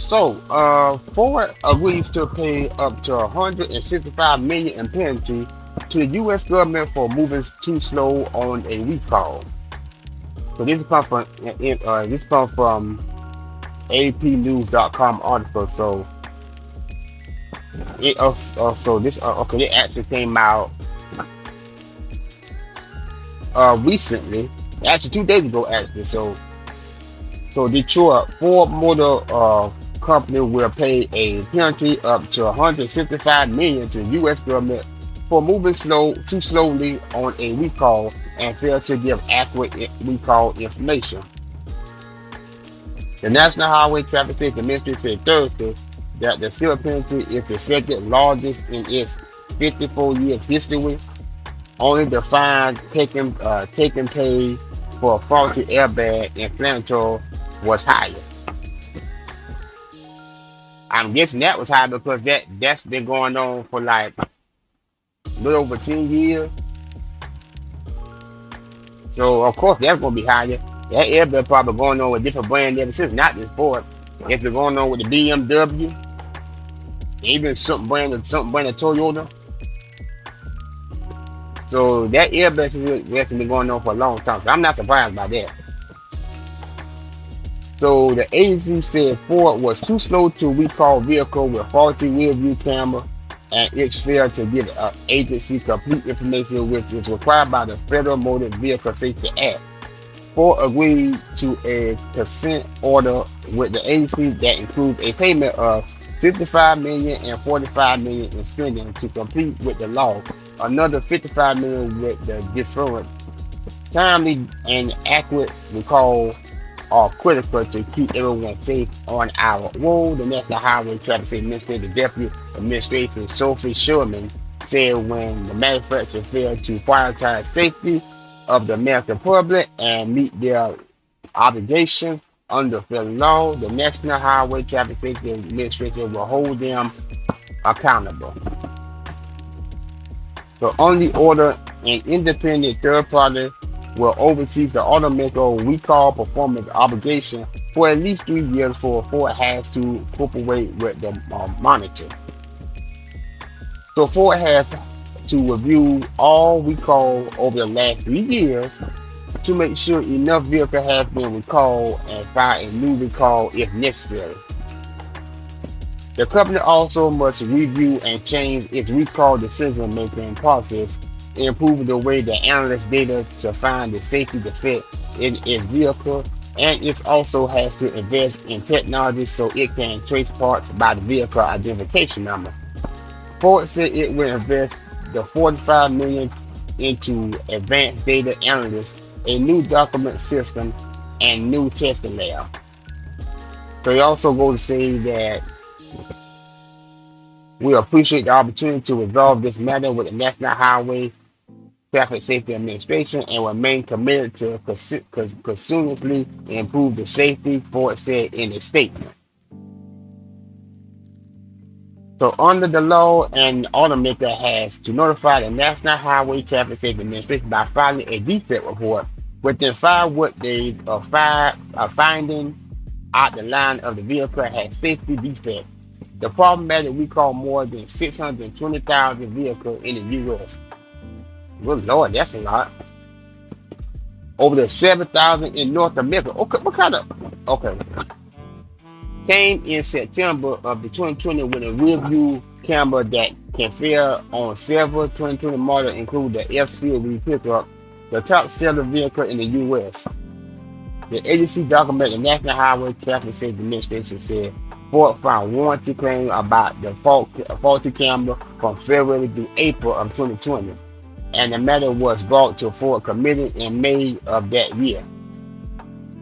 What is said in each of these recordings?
Ford agrees to pay up to 165 million in penalty to the U.S. government for moving too slow on a recall. So this comes from APnews.com article. So this actually came out recently, actually 2 days ago actually. So Detroit Ford Motor Company will pay a penalty up to 165 million to the U.S. government for moving too slowly on a recall and fail to give accurate recall information. The National Highway Traffic Safety Administration said Thursday that the civil penalty is the second largest in its 54 years history. Only the fine taken pay for a faulty airbag in Flintshire was higher. I'm guessing that was high because that's been going on for like a little over 10 years. So of course that's gonna be higher. That airbag probably going on with different brand ever since, not just Ford. It's been going on with the BMW, even something brand of Toyota. So that airbag has been going on for a long time. So I'm not surprised by that. So the agency said Ford was too slow to recall vehicle with faulty rear view camera, and it failed to give agency complete information, which is required by the Federal Motor Vehicle Safety Act. Ford agreed to a consent order with the agency that includes a payment of 55 million and 45 million in spending to complete with the law. Another 55 million with the deferred. Timely and accurate recall are critical to keep everyone safe on our road. The National Highway Traffic Safety Administrator Deputy Administrator Sophie Sherman said when the manufacturer failed to prioritize safety of the American public and meet their obligations under federal law, the National Highway Traffic Safety Administration will hold them accountable. So only order an independent third party will oversee the automaker recall performance obligation for at least 3 years before Ford has to cooperate with the monitor. So Ford has to review all recall over the last 3 years to make sure enough vehicle has been recalled and file a new recall if necessary. The company also must review and change its recall decision-making process, improving the way that analysts data to find the safety defect in its vehicle, and it also has to invest in technology so it can trace parts by the vehicle identification number. Ford said it will invest the 45 million into advanced data analysts, a new document system, and new testing lab. So he also goes to say that we appreciate the opportunity to resolve this matter with the National Highway Traffic Safety Administration and remain committed to continuously improve the safety, Ford said in a statement. So under the law, an automaker has to notify the National Highway Traffic Safety Administration by filing a defect report within 5 work days of finding out the line of the vehicle has safety defect. The problematic recall more than 620,000 vehicles in the U.S. Good Lord, that's a lot. Over the 7,000 in North America. Okay, what kind of? Okay. Came in September of the 2020 with a rear view camera that can fail on several 2020 models, including the F-Series pickup, the top selling vehicle in the U.S. The agency document the National Highway Traffic Safety Administration said Ford found warranty claims about the faulty camera from February through April of 2020, and the matter was brought to Ford committee in May of that year.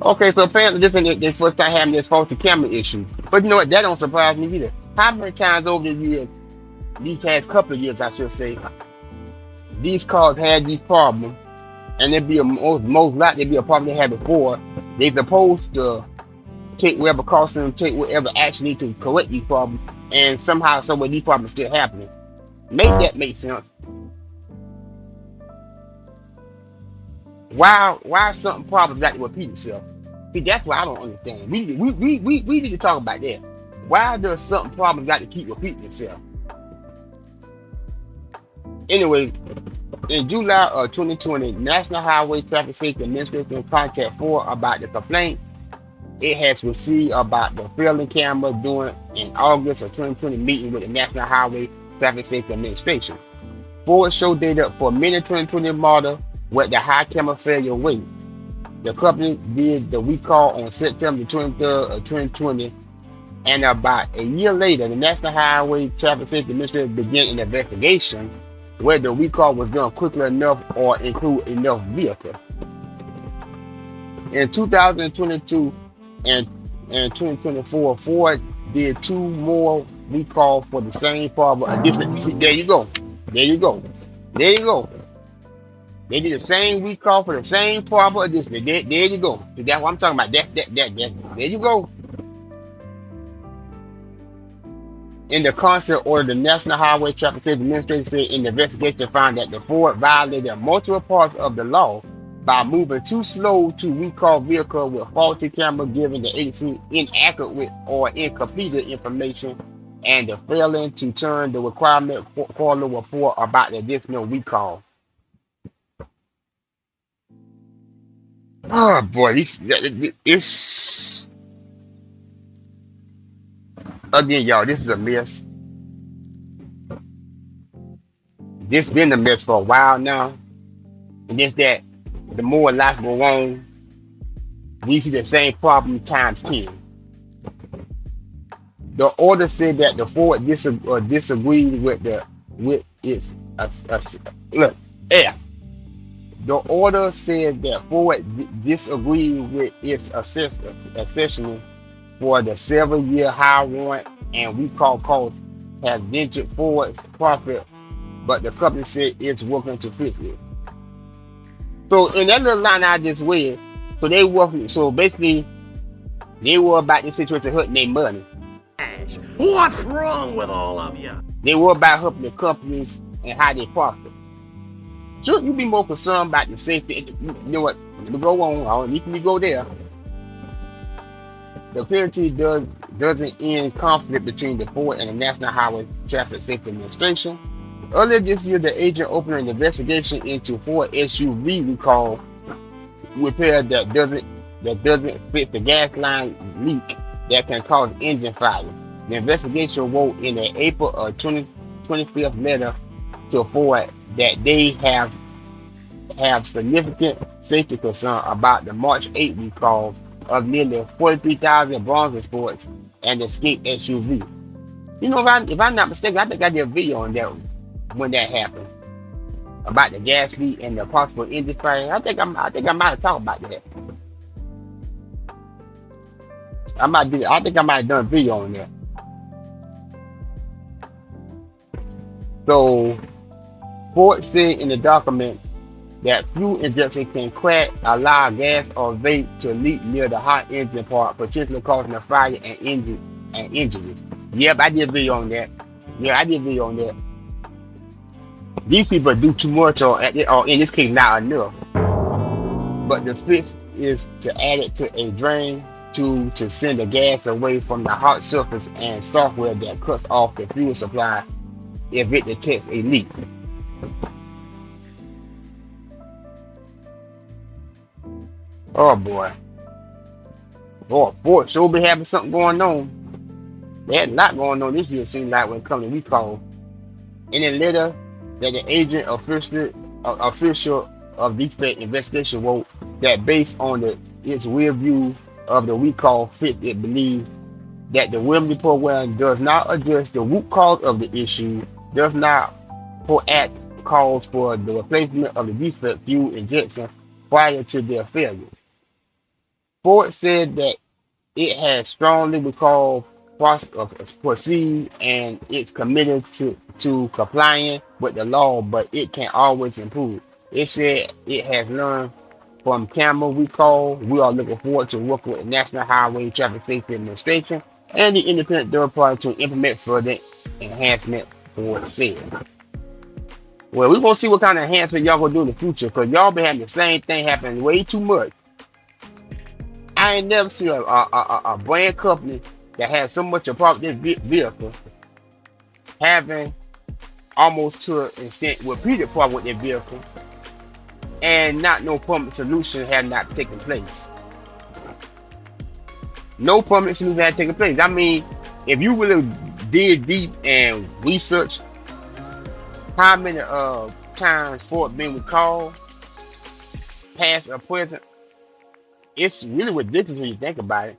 Okay, so apparently this ain't their first time having this faulty camera issue. But you know what? That don't surprise me either. How many times over the years, these past couple of years, I should say, these cars had these problems, and there'd be most likely be a problem they had before. They supposed to take whatever caution, take whatever action need to correct these problems, and somehow, somewhere, these problems still happening. Make that make sense. Why something problems got to repeat itself? See, that's what I don't understand. We need to talk about that. Why does something problem got to keep repeating itself? Anyway, in July of 2020, National Highway Traffic Safety Administration contacted Ford about the complaint it has received about the failing camera during an August of 2020 meeting with the National Highway Traffic Safety Administration. Ford showed data for many 2020 models with the high camera failure rate. The company did the recall on September 23rd of 2020, and about a year later, the National Highway Traffic Safety Administration began an investigation whether the recall was done quickly enough or include enough vehicles. In 2022 and 2024, Ford did 2 more recalls for the same problem. There you go. There you go. There you go. They did the same recall for the same problem. There you go. See, that's what I'm talking about. There you go. In the consent order, the National Highway Traffic Safety Administration said in the investigation found that the Ford violated multiple parts of the law by moving too slow to recall vehicles with faulty camera, giving the agency inaccurate or incomplete information, and the failing to turn the requirement for the report about the additional recall. Oh boy, it's again, y'all. This is a mess. This been a mess for a while now, and just that the more life go on, we see the same problem times 10. The order said that the Ford disagreed with its look. Yeah. The order said that Ford disagreed with its assessment for the several-year high warrant and recall costs have dented Ford's profit, but the company said it's working to fix it. So in that little line I just read, so basically they were about this situation hurting their money. What's wrong with all of you? They were about helping the companies and how they profit. Shouldn't you be more concerned about the safety? You know what? Go on. I don't need to go there. The penalty doesn't end conflict between the Ford and the National Highway Traffic Safety Administration. Earlier this year, the agent opened an investigation into Ford SUV recall repair that doesn't fix the gas line leak that can cause engine fire. The investigation wrote in an April 25th letter to Ford that they have significant safety concern about the March 8 recall of nearly 43,000 Bronco Sports and Escape SUV. You know, if I'm not mistaken, I think I did a video on that when that happened about the gas leak and the possible engine fire. I think I might have talked about that. I think I might have done a video on that. So Ford said in the document that fuel injection can crack, allow gas or vape to leak near the hot engine part, potentially causing a fire and injuries. Yep, I did a video on that. Yeah, I did a video on that. These people do too much, or in this case, not enough. But the fix is to add it to a drain to send the gas away from the hot surface, and software that cuts off the fuel supply if it detects a leak. Oh boy. Ford sure be having something going on. They had a lot going on this year, it seems like, when it comes to recall. In a letter that the agent official of defect investigation wrote, that based on its review of the recall fix, it believes that the warranty program does not address the root cause of the issue, does not proact calls for the replacement of the defect fuel injection prior to their failure. Ford said that it has strongly recalled proceed and it's committed to complying with the law, but it can always improve. It said it has learned from camera recall. We are looking forward to working with the National Highway Traffic Safety Administration and the independent third party to implement further enhancement, Ford said. Well, we're gonna see what kind of enhancement y'all gonna do in the future, because y'all been having the same thing happen way too much. I ain't never seen a brand company that has so much about this vehicle having almost to an extent repeated problem with their vehicle, and not no permanent solution had not taken place. No permanent solution had taken place. I mean, if you really dig deep and research how many times Ford been recalled, past or present, it's really ridiculous when you think about it.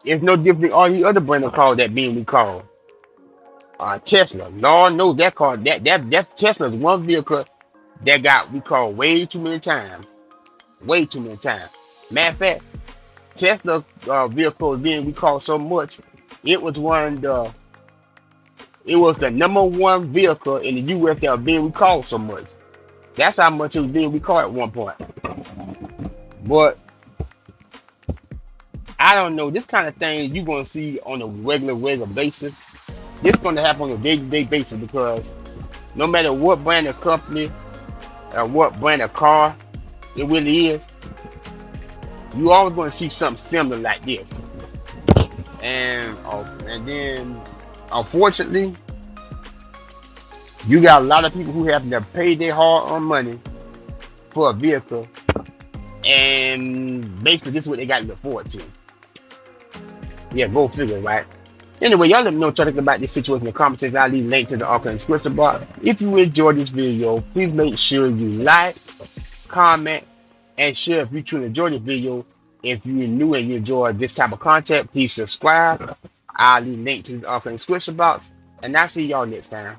It's no different than all the other brand of cars that being recalled. Tesla, Lord knows that car, that's Tesla's one vehicle that got recalled way too many times. Way too many times. Matter of fact, Tesla vehicle being recalled so much, it was it was the number one vehicle in the US that was being recalled so much. That's how much it was being recalled at one point. But I don't know, this kind of thing you're gonna see on a regular basis. This is gonna happen on a day-to-day basis, because no matter what brand of company or what brand of car it really is, you always gonna see something similar like this. And then unfortunately, you got a lot of people who have to pay their hard-earned money for a vehicle, and basically this is what they got to look forward to. Yeah, go figure, right? Anyway, y'all let me know what y'all think about this situation in the comment section. I'll leave a link to the article in the description box. If you enjoyed this video, please make sure you like, comment, and share if you truly enjoyed this video. If you're new and you enjoy this type of content, please subscribe. I'll leave a link to the article in the description box. And I'll see y'all next time.